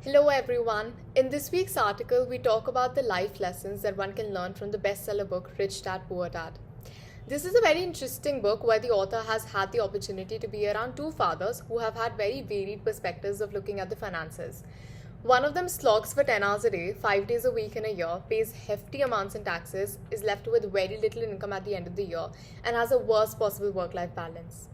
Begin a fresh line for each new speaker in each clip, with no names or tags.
Hello everyone. In this week's article, we talk about the life lessons that one can learn from the bestseller book Rich Dad Poor Dad. This is a very interesting book where the author has had the opportunity to be around two fathers who have had very varied perspectives of looking at the finances. One of them slogs for 10 hours a day, 5 days a week in a year, pays hefty amounts in taxes, is left with very little income at the end of the year, and has a worst possible work-life balance.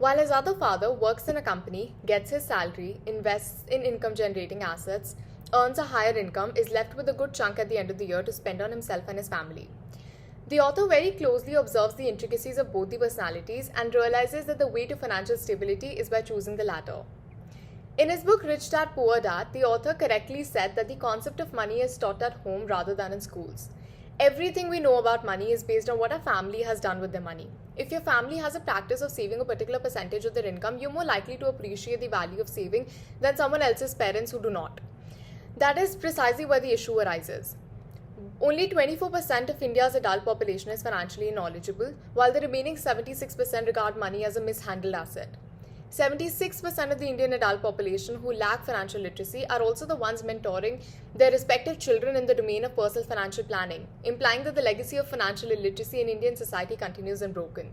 While his other father works in a company, gets his salary, invests in income generating assets, earns a higher income, is left with a good chunk at the end of the year to spend on himself and his family. The author very closely observes the intricacies of both the personalities and realizes that the way to financial stability is by choosing the latter. In his book Rich Dad Poor Dad, the author correctly said that the concept of money is taught at home rather than in schools. Everything we know about money is based on what our family has done with their money. If your family has a practice of saving a particular percentage of their income, you're more likely to appreciate the value of saving than someone else's parents who do not. That is precisely where the issue arises. Only 24% of India's adult population is financially knowledgeable, while the remaining 76% regard money as a mishandled asset. 76% of the Indian adult population who lack financial literacy are also the ones mentoring their respective children in the domain of personal financial planning, implying that the legacy of financial illiteracy in Indian society continues unbroken.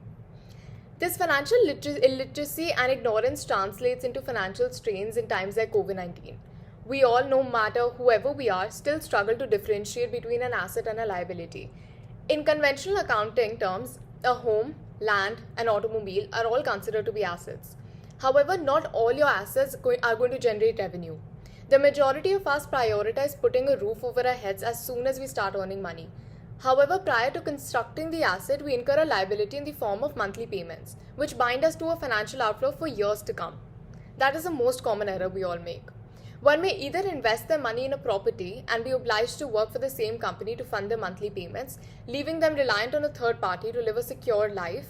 This financial illiteracy and ignorance translates into financial strains in times like COVID-19. We all, no matter whoever we are, still struggle to differentiate between an asset and a liability. In conventional accounting terms, a home, land, and automobile are all considered to be assets. However, not all your assets are going to generate revenue. The majority of us prioritize putting a roof over our heads as soon as we start earning money. However, prior to constructing the asset, we incur a liability in the form of monthly payments, which bind us to a financial outflow for years to come. That is the most common error we all make. One may either invest their money in a property and be obliged to work for the same company to fund their monthly payments, leaving them reliant on a third party to live a secure life.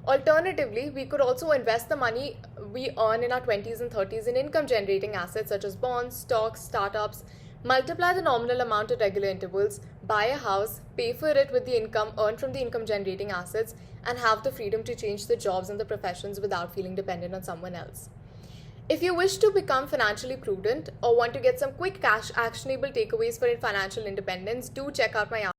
Alternatively, we could also invest the money we earn in our 20s and 30s in income generating assets such as bonds, stocks, startups, multiply the nominal amount at regular intervals, buy a house, pay for it with the income earned from the income generating assets, and have the freedom to change the jobs and the professions without feeling dependent on someone else. If you wish to become financially prudent or want to get some quick cash actionable takeaways for financial independence, do check out my